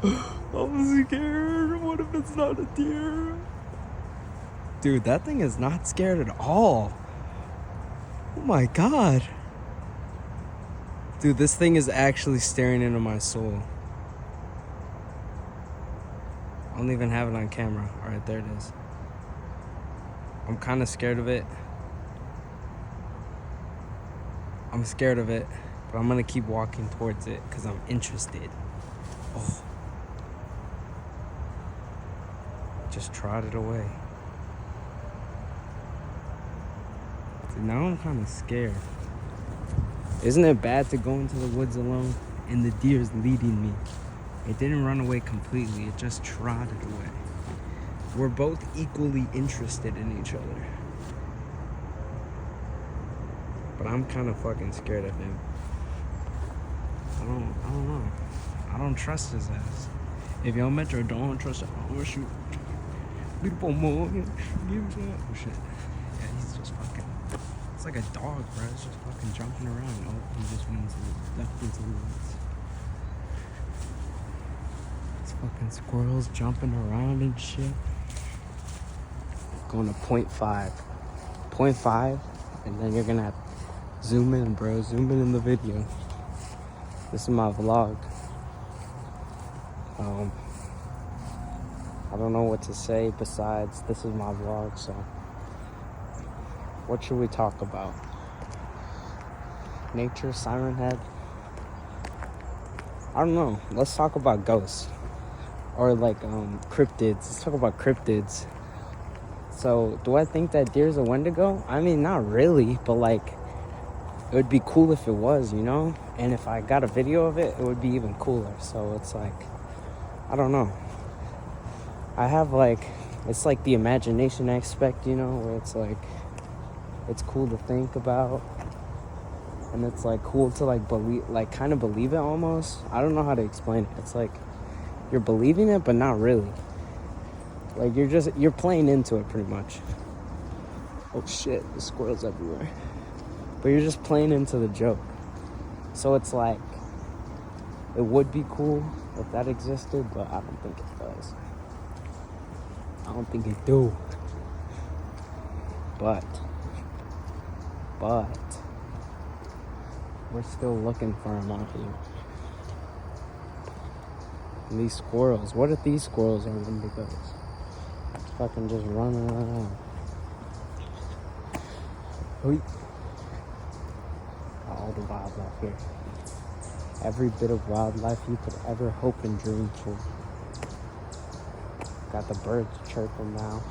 I'm scared. What if it's not a deer? Dude, that thing is not scared at all. Oh my god. Dude, this thing is actually staring into my soul. I don't even have it on camera. Alright, there it is. I'm kind of scared of it. I'm scared of it, but I'm gonna keep walking towards it because I'm interested. Oh. Just trotted away. Dude, now I'm kind of scared. Isn't it bad to go into the woods alone? And the deer's leading me. It didn't run away completely, it just trotted away. We're both equally interested in each other. But I'm kind of fucking scared of him. I don't know. I don't trust his ass. If y'all Metro don't trust him, I'm gonna shoot. Beautiful boy. Oh shit. Yeah, he's just fucking. It's like a dog, bro. It's just fucking jumping around. Oh, he just went left into the woods. It's fucking squirrels jumping around and shit. Going to 0.5. 0.5, and then you're gonna have to zoom in, bro. Zoom in the video. This is my vlog. I don't know what to say besides this is my vlog, so what should we talk about? Nature, Siren Head? I don't know. Let's talk about ghosts. Or like cryptids. Let's talk about cryptids. So, do I think that deer's a Wendigo? I mean, not really, but like, it would be cool if it was, you know? And if I got a video of it, it would be even cooler. So it's like, I don't know. I have like, it's like the imagination aspect, you know, where it's like, it's cool to think about. And it's like cool to like believe, like kind of believe it almost. I don't know how to explain it. It's like, you're believing it, but not really. Like you're playing into it pretty much. Oh shit, there's squirrels everywhere. But you're just playing into the joke. So it's like, it would be cool if that existed, but I don't think it does. I don't think it do. But we're still looking for them out here. And these squirrels, what if these squirrels are Wendigos? Fucking just running around. All the wildlife here. Every bit of wildlife you could ever hope and dream for. Got the birds chirping now.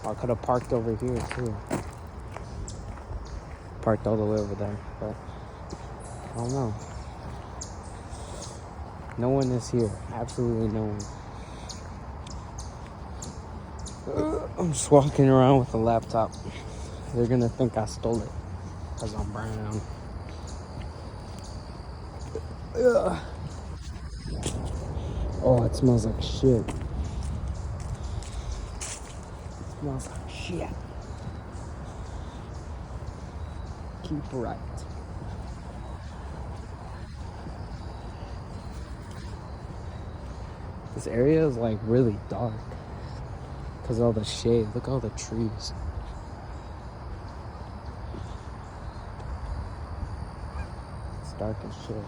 I could have parked over here too. Parked all the way over there, but I don't know. No one is here. Absolutely no one. I'm just walking around with a laptop. They're gonna think I stole it because I'm brown. Oh, it smells like shit. It smells like shit. Keep right. This area is like really dark because all the shade. Look at all the trees. It's dark as shit.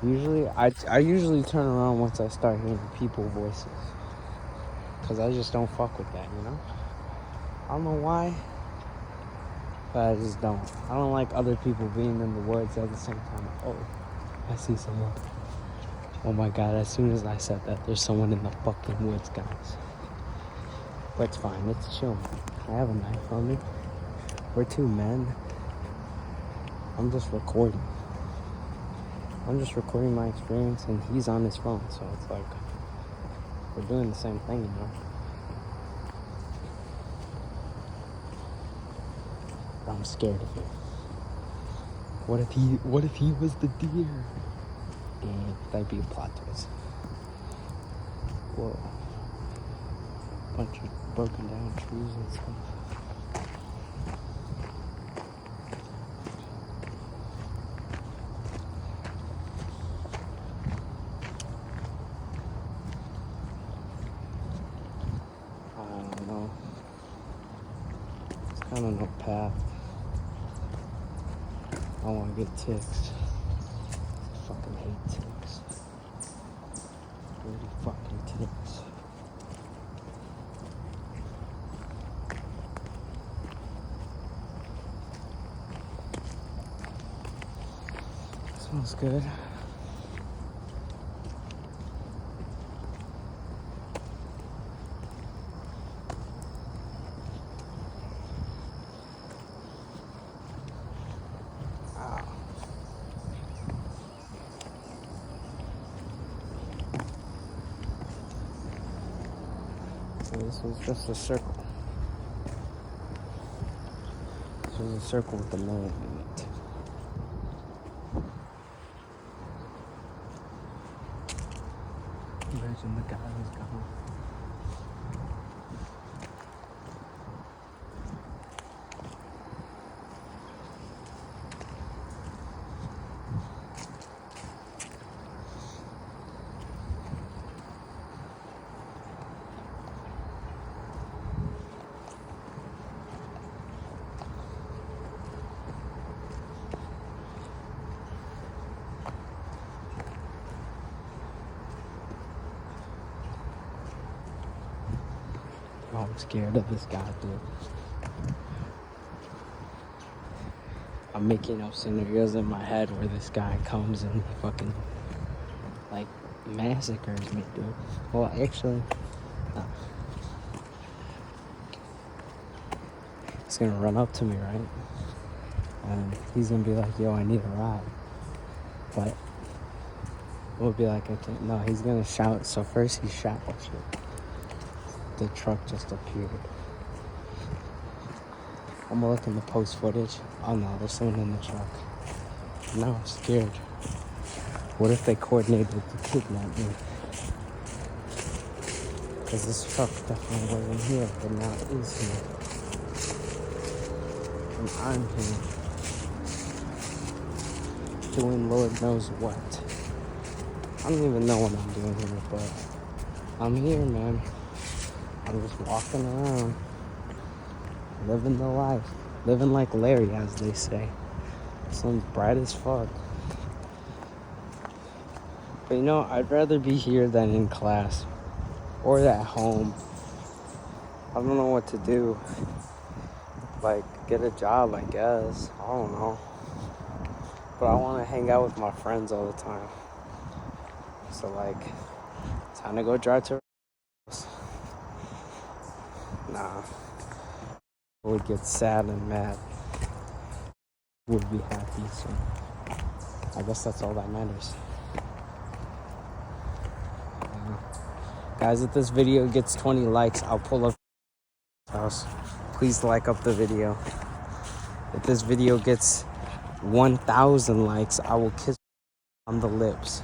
Usually, I usually turn around once I start hearing people voices. Because I just don't fuck with that, you know? I don't know why, but I just don't. I don't like other people being in the woods at the same time. Oh, I see someone. Oh my god, as soon as I said that, there's someone in the fucking woods, guys. But it's fine, it's chill. I have a knife on me. We're two men. I'm just recording. I'm just recording my experience, and he's on his phone, so it's like, we're doing the same thing, you know? But I'm scared of him. What if he was the deer? And that'd be a plot twist. Whoa. Bunch of broken down trees and stuff. kind of no path. I don't want to get ticks. I fucking hate ticks. Dirty fucking ticks. Smells good. So this was just a circle. This was a circle with a million in it. Imagine the guy who's gone. Oh, I'm scared of this guy, dude. I'm making up scenarios in my head where this guy comes and he fucking, like, massacres me, dude. Well, actually, no. He's gonna run up to me, right? And he's gonna be like, yo, I need a ride. But we'll be like, okay, no, he's gonna shout. So first he shouts. The truck just appeared. I'm gonna look in the post footage. Oh no, there's someone in the truck. Now I'm scared. What if they coordinated to kidnap me? Because this truck definitely wasn't here, but now it is here. And I'm here. Doing Lord knows what. I don't even know what I'm doing here, but I'm here, man. I'm just walking around. Living the life. Living like Larry, as they say. Sun's bright as fuck. But you know, I'd rather be here than in class. Or at home. I don't know what to do. Like, get a job, I guess. I don't know. But I want to hang out with my friends all the time. So, like, time to go drive to... Nah. Would get sad and mad. Would be happy, so I guess that's all that matters. Guys, if this video gets 20 likes, I'll pull up house. Please like up the video. If this video gets 1,000 likes, I will kiss on the lips.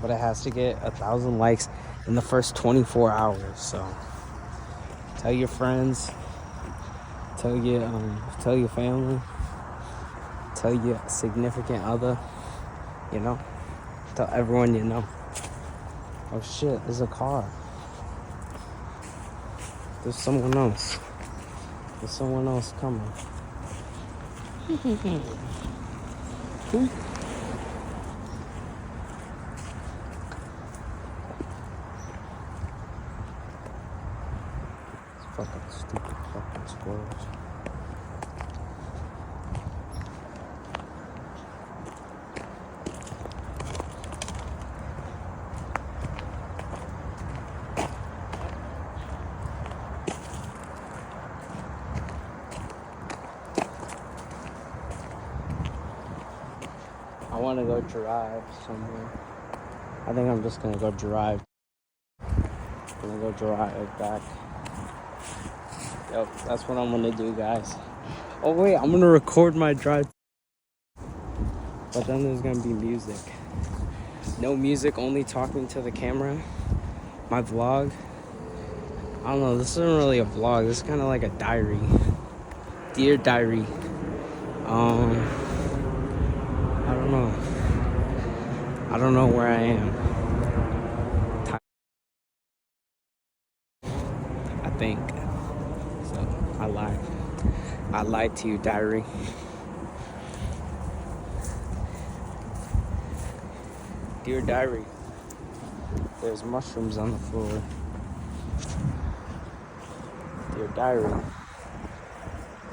But it has to get 1,000 likes in the first 24 hours, so tell your friends, tell your family, tell your significant other, you know, tell everyone you know. Oh shit, there's a car. There's someone else. There's someone else coming. Fucking stupid fucking squirrels. I want to go drive somewhere. I think I'm just gonna go drive. Gonna go drive back. Yep, that's what I'm gonna do, guys. Oh wait, I'm gonna record my drive. But then there's gonna be music. No music, only talking to the camera. My vlog. I don't know, this isn't really a vlog. This is kind of like a diary. Dear diary. I don't know. I don't know where I am. I think. lie. I lied to you, diary. Dear diary, there's mushrooms on the floor. Dear diary,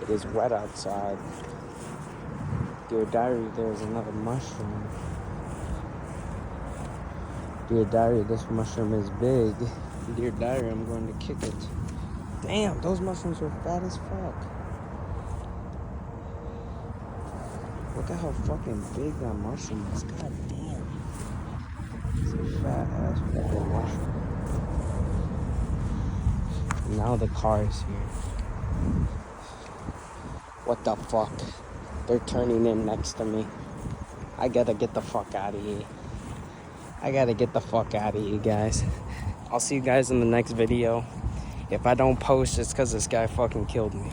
it is wet outside. Dear diary, there's another mushroom. Dear diary, this mushroom is big. Dear diary, I'm going to kick it. Damn, those mushrooms were fat as fuck. Look at how fucking big that mushroom is. God damn. It's a fat ass fucking mushroom. Now the car is here. What the fuck? They're turning in next to me. I gotta get the fuck out of here. I gotta get the fuck out of here, guys. I'll see you guys in the next video. If I don't post, it's because this guy fucking killed me.